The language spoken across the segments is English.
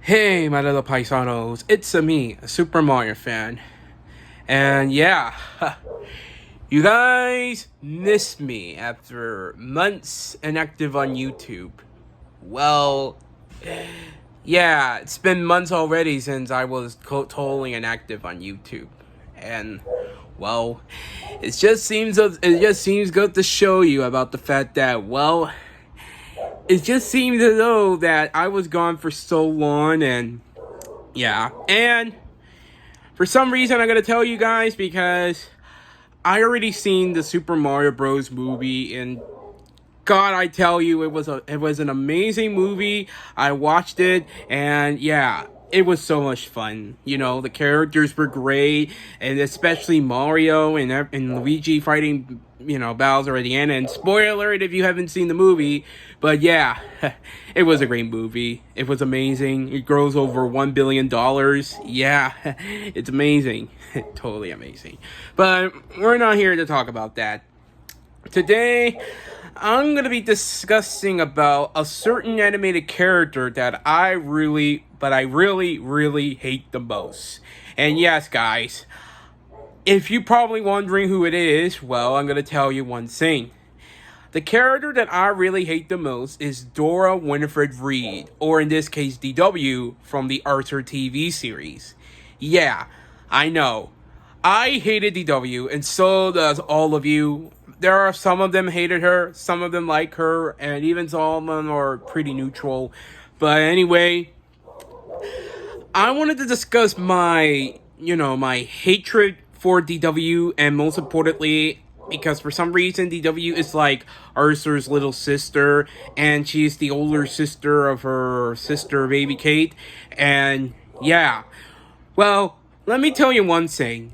Hey, my little paisanos, it's me, a Super Mario fan. And yeah, you guys missed me after months inactive on YouTube. Well, yeah, it's been months already since I was totally inactive on YouTube. And well, it just seems good to show you about the fact that it just seems as though that I was gone for so long. And yeah, and for some reason, I'm gonna tell you guys because I already seen the Super Mario Bros. Movie, and God, I tell you, it was an amazing movie. I watched it, and yeah, it was so much fun. The characters were great, and especially Mario and Luigi fighting, Bowser at the end. And spoiler alert if you haven't seen the movie, but yeah, it was a great movie. It was amazing. It grows over $1 billion. Yeah, it's amazing, totally amazing. But we're not here to talk about that. Today, I'm going to be discussing about a certain animated character that I really hate the most. And yes, guys, if you're probably wondering who it is, well, I'm going to tell you one thing. The character that I really hate the most is Dora Winifred Reed, or in this case, DW, from the Arthur TV series. Yeah, I know. I hated DW, and so does all of you. There are some of them hated her, some of them like her, and even some of them are pretty neutral. But anyway, I wanted to discuss my hatred for DW, and most importantly, because for some reason DW is like Arthur's little sister, and she's the older sister of her sister, baby Kate, and yeah. Well, let me tell you one thing.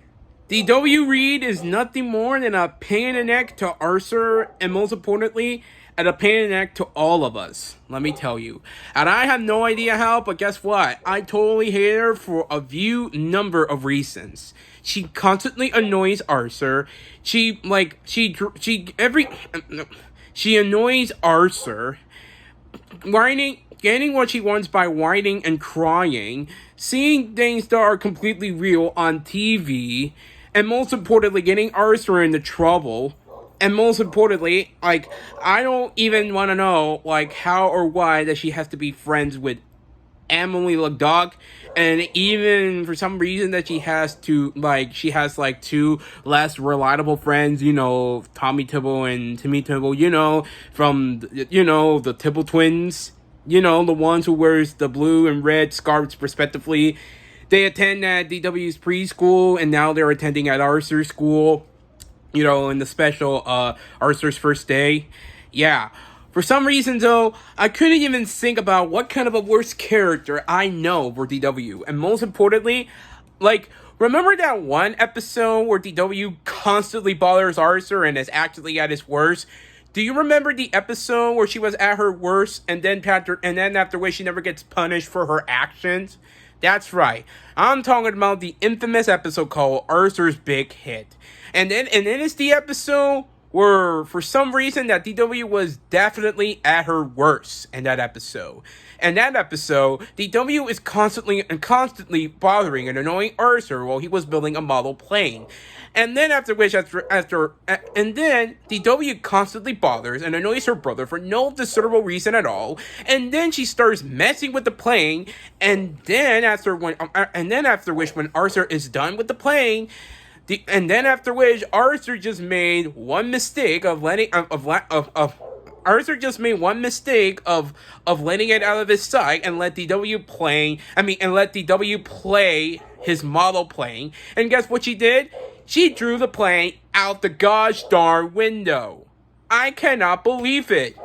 DW Reed is nothing more than a pain in the neck to Arthur, and most importantly, and a pain in the neck to all of us. Let me tell you. And I have no idea how, but guess what? I totally hate her for a few number of reasons. She constantly annoys Arthur. She annoys Arthur, whining, getting what she wants by whining and crying, seeing things that are completely real on TV, and most importantly, getting Arthur into trouble. And most importantly, I don't even want to know, how or why that she has to be friends with Emily LeDuc, and even for some reason that she has two less reliable friends, Tommy Tibble and Timmy Tibble, from the Tibble twins, the ones who wears the blue and red scarves respectively. They attend at DW's preschool, and now they're attending at Arthur's school, in the special Arthur's First Day. Yeah. For some reason, though, I couldn't even think about what kind of a worst character I know for DW. And most importantly, remember that one episode where DW constantly bothers Arthur and is actually at his worst? Do you remember the episode where she was at her worst, and then after which she never gets punished for her actions? That's right. I'm talking about the infamous episode called Arthur's Big Hit. And then it's the episode where, for some reason, that DW was definitely at her worst in that episode. And that episode, DW is constantly bothering and annoying Arthur while he was building a model plane. And then and then DW constantly bothers and annoys her brother for no discernible reason at all. And then she starts messing with the plane. And then after which, when Arthur is done with the plane, after which Arthur just made one mistake of letting Arthur just made one mistake of letting it out of his sight and let DW play his model plane. And guess what she did? She drew the plane out the gosh darn window. I cannot believe it.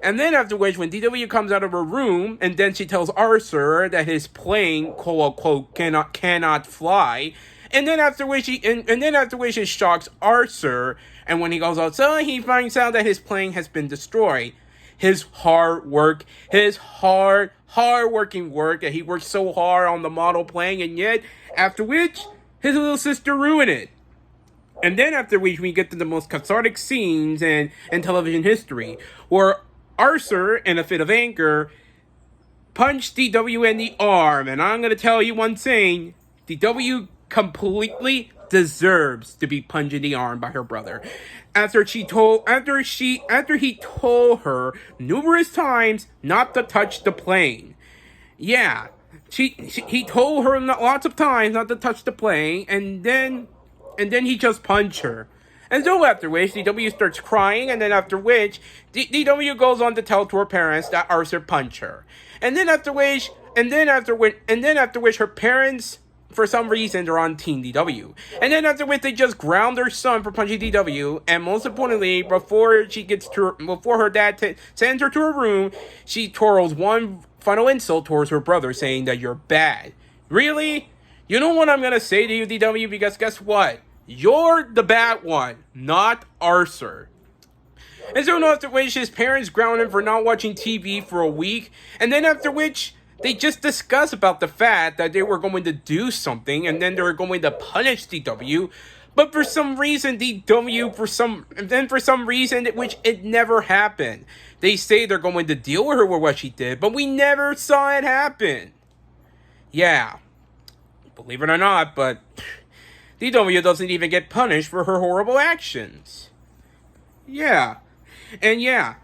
And then after which, when DW comes out of her room, and then she tells Arthur that his plane, quote unquote, cannot fly. And then after which it shocks Arthur, and when he goes outside, he finds out that his plane has been destroyed. His hard-working work, that he worked so hard on the model plane, and yet, after which, his little sister ruined it. And then after which, we get to the most cathartic scenes in television history, where Arthur, in a fit of anger, punched DW in the arm, and I'm gonna tell you one thing: DW completely deserves to be punched in the arm by her brother. After he told her numerous times not to touch the plane. Yeah, he told her lots of times not to touch the plane, and then he just punched her. And so after which, DW starts crying, and then after which, DW goes on to tell to her parents that Arthur punched her. And then after which, her parents, for some reason, they're on Team DW. And then after which, they just ground their son for punching DW. And most importantly, before her dad sends her to her room, she twirls one final insult towards her brother, saying that you're bad. Really? You know what I'm gonna say to you, DW? Because guess what? You're the bad one, not Arthur. And so after which, his parents ground him for not watching TV for a week. And then after which, they just discuss about the fact that they were going to do something, and then they were going to punish DW. But for some reason, for some reason, which it never happened. They say they're going to deal with her with what she did, but we never saw it happen. Yeah. Believe it or not, but DW doesn't even get punished for her horrible actions. Yeah. And yeah,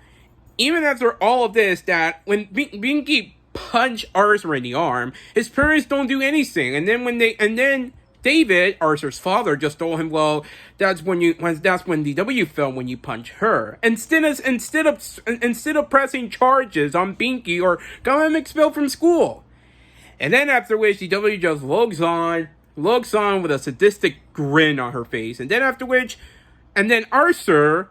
even after all of this, that when Binky punched Arthur in the arm, his parents don't do anything. And then David, Arthur's father, just told him, well, that's when DW fell when you punch her. Instead of pressing charges on Binky or got him expelled from school. And then after which, DW just looks on with a sadistic grin on her face. And then Arthur,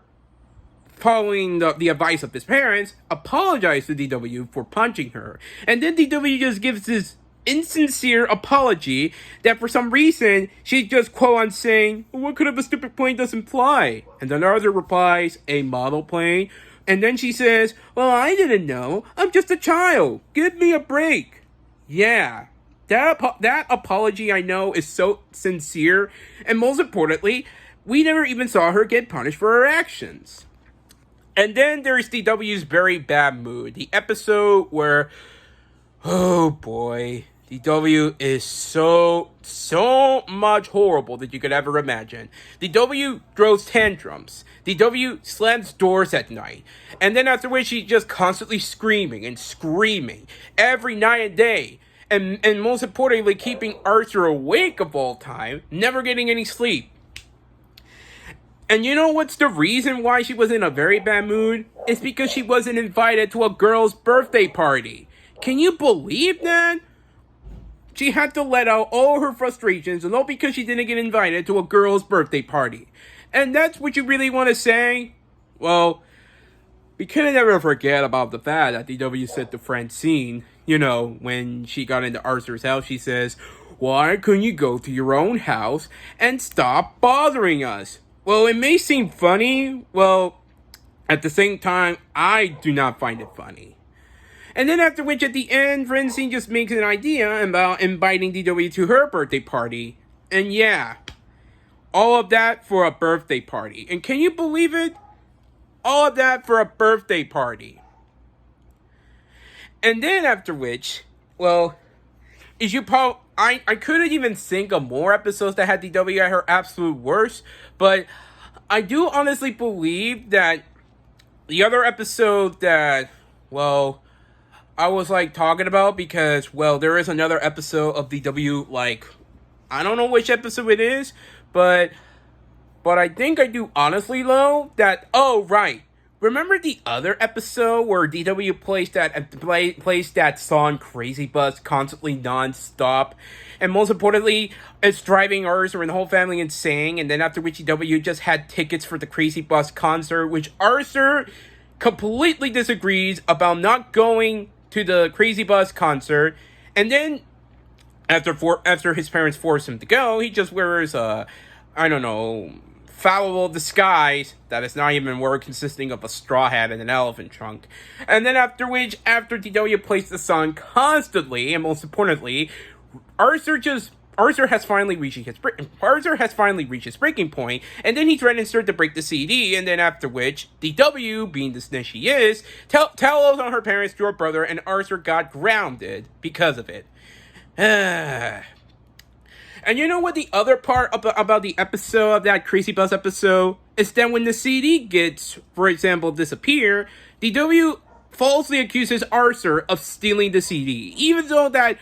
following the advice of his parents, apologized to DW for punching her. And then DW just gives this insincere apology that for some reason she just quote on saying, what could have a stupid plane doesn't fly? And then Arthur replies, a model plane. And then she says, well, I didn't know. I'm just a child. Give me a break. Yeah. That apology, I know, is so sincere. And most importantly, we never even saw her get punished for her actions. And then there's DW's very bad mood. The episode where, oh boy, DW is so much horrible that you could ever imagine. DW throws tantrums. DW slams doors at night. And then after which, she's just constantly screaming every night and day. And most importantly, keeping Arthur awake of all time, never getting any sleep. And you know what's the reason why she was in a very bad mood? It's because she wasn't invited to a girl's birthday party. Can you believe that? She had to let out all her frustrations, and all because she didn't get invited to a girl's birthday party. And that's what you really want to say? Well, we can never forget about the fact that DW said to Francine, when she got into Arthur's house, she says, why couldn't you go to your own house and stop bothering us? Well, it may seem funny. Well, at the same time, I do not find it funny. And then after which, at the end, Francine just makes an idea about inviting DW to her birthday party. And yeah, all of that for a birthday party. And can you believe it? All of that for a birthday party. And then after which, well, I couldn't even think of more episodes that had DW at her absolute worst, but I do honestly believe that the other episode that, well, I was talking about, because, well, there is another episode of DW, I don't know which episode it is, but I think I do honestly know that, oh, right. Remember the other episode where DW plays that song Crazy Bus constantly non-stop? And most importantly, it's driving Arthur and the whole family insane. And then after which DW just had tickets for the Crazy Bus concert, which Arthur completely disagrees about not going to the Crazy Bus concert. And then after his parents force him to go, he just wears a, foul disguise that is not even work, consisting of a straw hat and an elephant trunk. And then after DW plays the song constantly, and most importantly, Arthur just Arthur has finally reached his breaking point, and then he threatens her to break the CD, and then after which, DW, being the snitch she is, tells on her parents to her brother, and Arthur got grounded because of it. And you know what the other part about the episode, of that Crazy Bus episode, is that when the CD gets, for example, disappear, DW falsely accuses Arthur of stealing the CD, even though that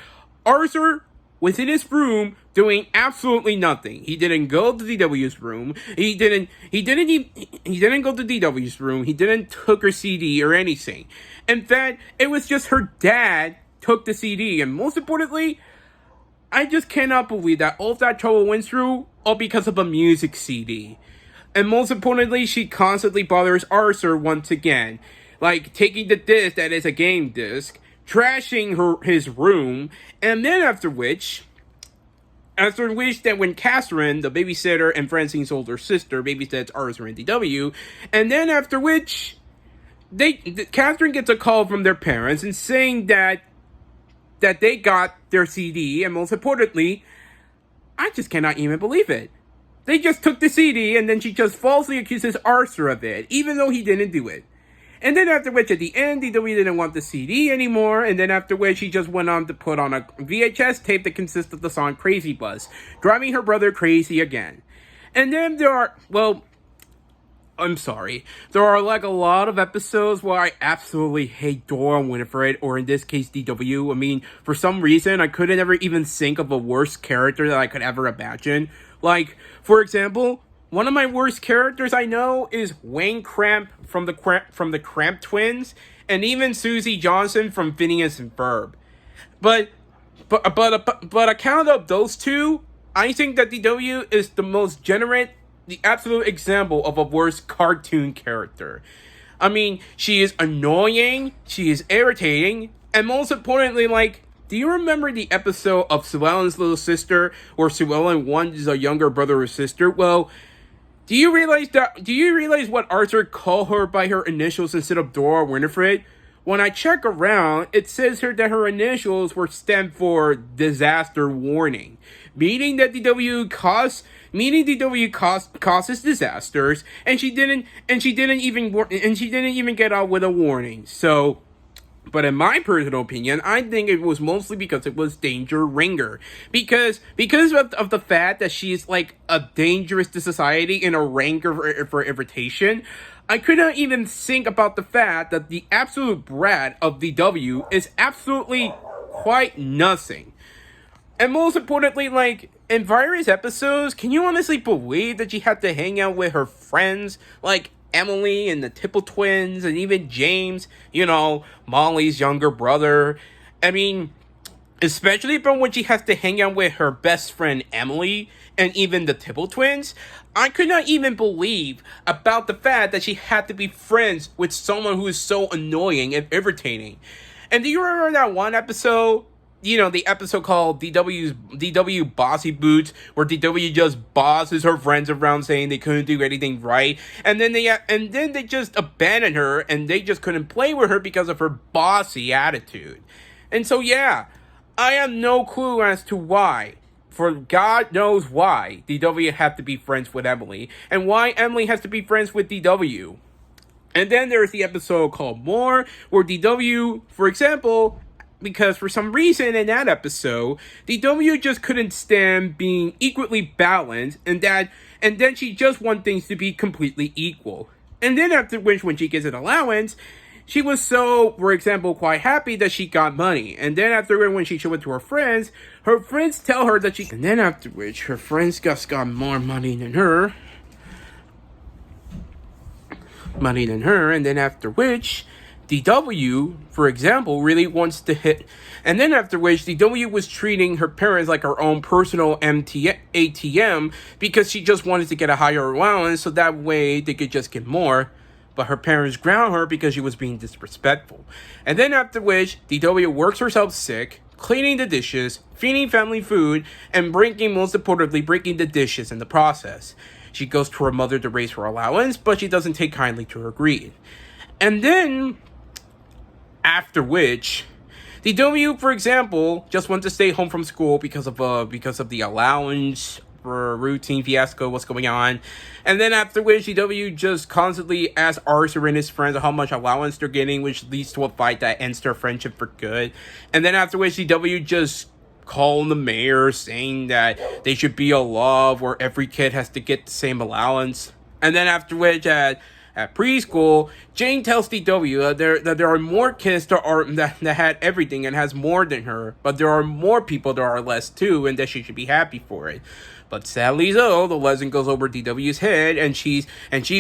Arthur was in his room doing absolutely nothing. He didn't go to DW's room. He didn't go to DW's room. He didn't took her CD or anything. In fact, it was just her dad took the CD, and most importantly, I just cannot believe that all of that trouble went through all because of a music CD. And most importantly, she constantly bothers Arthur once again. Like, taking the disc that is a game disc, trashing his room, and then after which that when Catherine, the babysitter and Francine's older sister, babysits Arthur and DW, and then after which, Catherine gets a call from their parents and saying that they got their CD, and most importantly, I just cannot even believe it. They just took the CD, and then she just falsely accuses Arthur of it, even though he didn't do it. And then after which, at the end, DW didn't want the CD anymore, and then after which, she just went on to put on a VHS tape that consists of the song Crazy Bus, driving her brother crazy again. And then there are like a lot of episodes where I absolutely hate Dora Winifred, or in this case, DW. I mean, for some reason, I couldn't ever even think of a worse character that I could ever imagine. Like, for example, one of my worst characters I know is Wayne Cramp from the Cramp Twins, and even Susie Johnson from Phineas and Ferb. But account of those two, I think that DW is the absolute example of a worst cartoon character. I mean, she is annoying, she is irritating, and most importantly, like, do you remember the episode of Sue Ellen's little sister, where Sue Ellen wants a younger brother or sister? Well, do you realize what Arthur called her by her initials instead of Dora Winifred? When I check around, it says here that her initials were stand for disaster warning, meaning DW causes disasters, and she didn't even get out with a warning. So, but in my personal opinion, I think it was mostly because it was Danger Ringer. Because of the fact that she's like a dangerous to society and a rancor for irritation, I could not even think about the fact that the absolute brat of DW is absolutely quite nothing. And most importantly, like, in various episodes, can you honestly believe that she had to hang out with her friends, like Emily and the Tipple twins, and even James, Molly's younger brother? I mean, especially from when she has to hang out with her best friend Emily, and even the Tipple twins, I could not even believe about the fact that she had to be friends with someone who is so annoying and irritating. And do you remember that one episode? The episode called DW Bossy Boots, where DW just bosses her friends around saying they couldn't do anything right, and then they just abandoned her, and they just couldn't play with her because of her bossy attitude. And so yeah, I have no clue as to why, for God knows why, DW had to be friends with Emily, and why Emily has to be friends with DW. And then there's the episode called More, where DW, for example, because for some reason in that episode, DW just couldn't stand being equally balanced, and then she just wanted things to be completely equal. And then after which, when she gets an allowance, she was so, for example, quite happy that she got money. And then after when she showed it to her friends tell her that and then after which, her friends just got more money than her. And then after which, DW, for example, really wants to hit, and then after which, DW was treating her parents like her own personal ATM, because she just wanted to get a higher allowance, so that way they could just get more, but her parents ground her because she was being disrespectful. And then after which, DW works herself sick, cleaning the dishes, feeding family food, and most importantly, breaking the dishes in the process. She goes to her mother to raise her allowance, but she doesn't take kindly to her greed. And then after which, DW, for example, just wants to stay home from school because of the allowance or routine fiasco, what's going on. And then after which DW just constantly asks Arthur and his friends how much allowance they're getting, which leads to a fight that ends their friendship for good. And then after which DW just call the mayor saying that they should be a law where every kid has to get the same allowance. And then after which at preschool, Jane tells DW that there are more kids that had everything and has more than her, but there are more people that are less too, and that she should be happy for it. But sadly though, the lesson goes over DW's head, and she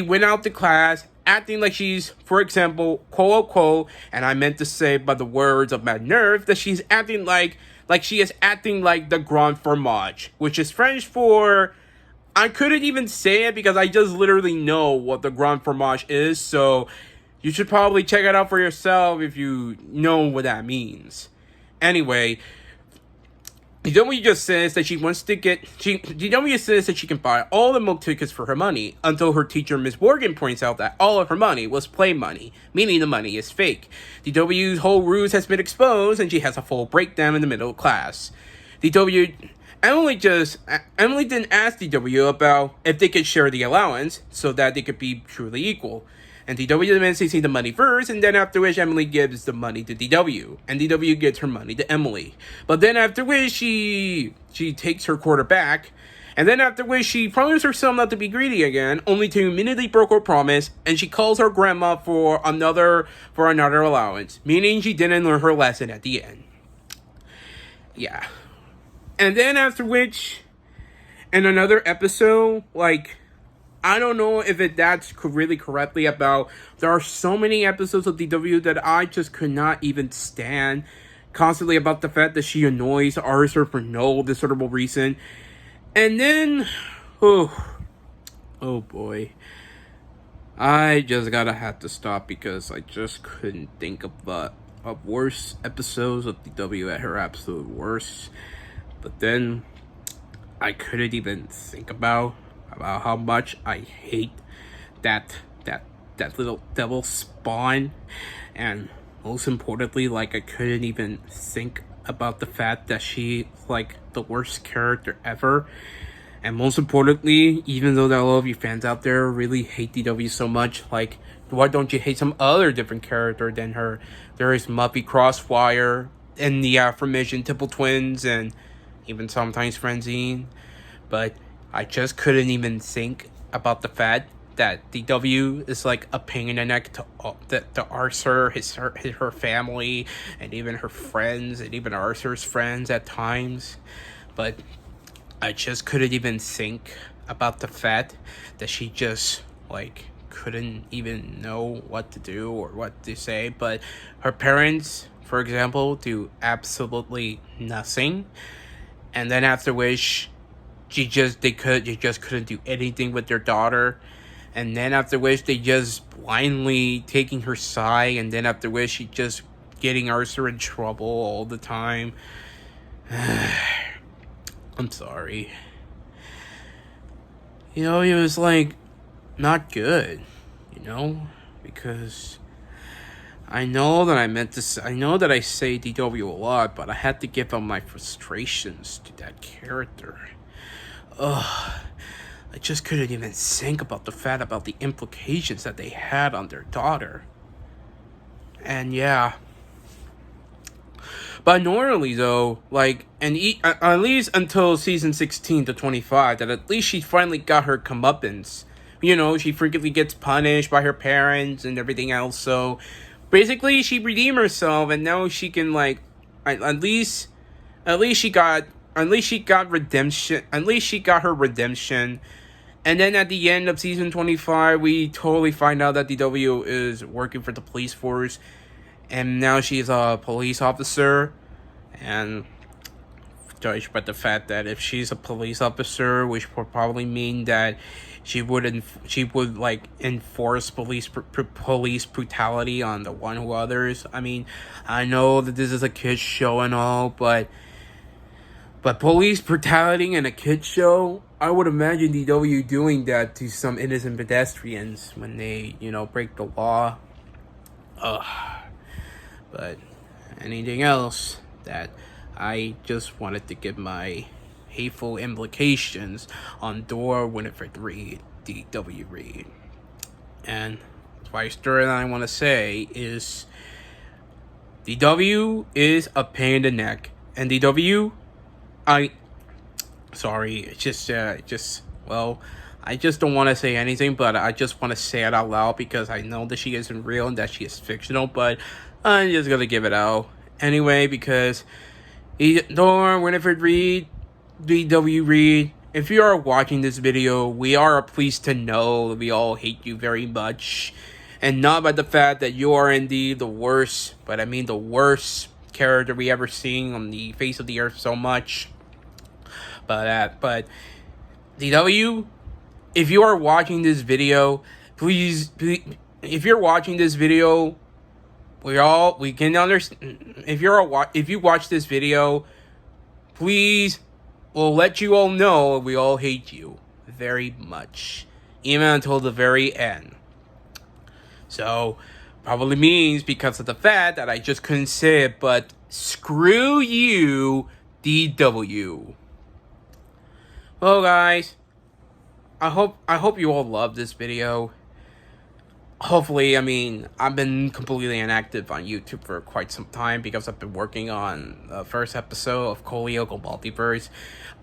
went out to class acting like she's, for example, quote unquote, and I meant to say by the words of Mad Nerve, that she's acting like she is acting like the Grand Fromage, which is French for, I couldn't even say it because I just literally know what the Grand Fromage is, so you should probably check it out for yourself if you know what that means. Anyway, DW just says that DW says that she can buy all the milk tickets for her money until her teacher, Miss Morgan, points out that all of her money was play money, meaning the money is fake. DW's whole ruse has been exposed, and she has a full breakdown in the middle of class. Emily didn't ask DW about if they could share the allowance so that they could be truly equal. And DW demands to see the money first, and then after which Emily gives the money to DW, and DW gives her money to Emily. But then after which she takes her quarter back, and then after which she promises herself not to be greedy again, only to immediately broke her promise, and she calls her grandma for another allowance, meaning she didn't learn her lesson at the end. Yeah. And then after which, in another episode, I don't know if that's really correctly about, there are so many episodes of DW that I just could not even stand, constantly about the fact that she annoys Arthur for no discernible reason. And then, oh boy, I just have to stop because I just couldn't think of worse episodes of DW at her absolute worst. But then I couldn't even think about how much I hate that little devil spawn, and most importantly, I couldn't even think about the fact that she the worst character ever. And most importantly, even though that all of you fans out there really hate DW so much, why don't you hate some other different character than her? There is Muffy Crossfire and the aforementioned Tipple Twins, and even sometimes Frenzine. But I just couldn't even think about the fact that DW is a pain in the neck to Arthur, her family, and even her friends, and even Arthur's friends at times. But I just couldn't even think about the fact that she just couldn't even know what to do or what to say. But her parents, for example, do absolutely nothing, and then after which they just couldn't do anything with their daughter. And then after which they just blindly taking her side, and then after which she just getting Arthur in trouble all the time. I'm sorry. It was not good, because I know that I know that I say DW a lot, but I had to give up my frustrations to that character. I just couldn't even think about the implications that they had on their daughter. And yeah. But normally though, at least until season 16 to 25, that at least she finally got her comeuppance. She frequently gets punished by her parents and everything else, so basically she redeemed herself, and now she can at least she got redemption. At least she got her redemption. And then at the end of season 25, we totally find out that DW is working for the police force, and now she's a police officer. And judged by the fact that if she's a police officer, which would probably mean that she would enforce police brutality on the one who others. I mean, I know that this is a kids show and all, but police brutality in a kids show, I would imagine DW doing that to some innocent pedestrians when they, break the law. But anything else that I just wanted to give my hateful implications on Dora Winifred Reed, D.W. Reed. And my story that I want to say is DW is a pain in the neck. And DW, sorry, I just don't want to say anything, but I just want to say it out loud because I know that she isn't real and that she is fictional, but I'm just gonna give it out anyway because Dora Winifred Reed, D.W. Reed, if you are watching this video, we are pleased to know that we all hate you very much. And not by the fact that you are indeed the worst, but I mean the worst character we ever seen on the face of the earth so much. But DW, if you are watching this video, please if you're watching this video, we can understand. If you watch this video, please, we'll let you all know we all hate you very much, even until the very end. So, probably means because of the fact that I just couldn't say it, but screw you, DW. Well, guys, I hope you all love this video. Hopefully, I mean, I've been completely inactive on YouTube for quite some time because I've been working on the first episode of Koliogo Multiverse.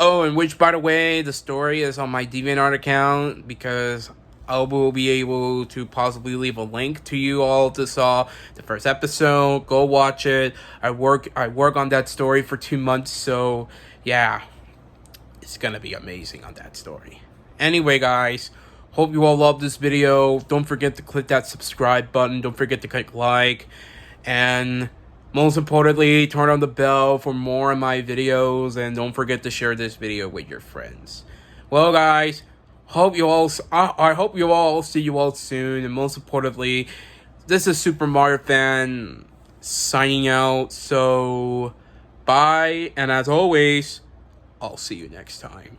Oh, and which, by the way, the story is on my DeviantArt account because I will be able to possibly leave a link to you all to saw the first episode. Go watch it. I work on that story for 2 months, so yeah, it's gonna be amazing on that story. Anyway, guys, hope you all love this video. Don't forget to click that subscribe button. Don't forget to click like, and most importantly, turn on the bell for more of my videos, and don't forget to share this video with your friends. Well, guys, I hope you all see you all soon, and most importantly, this is Super Mario Fan signing out. So, bye, and as always, I'll see you next time.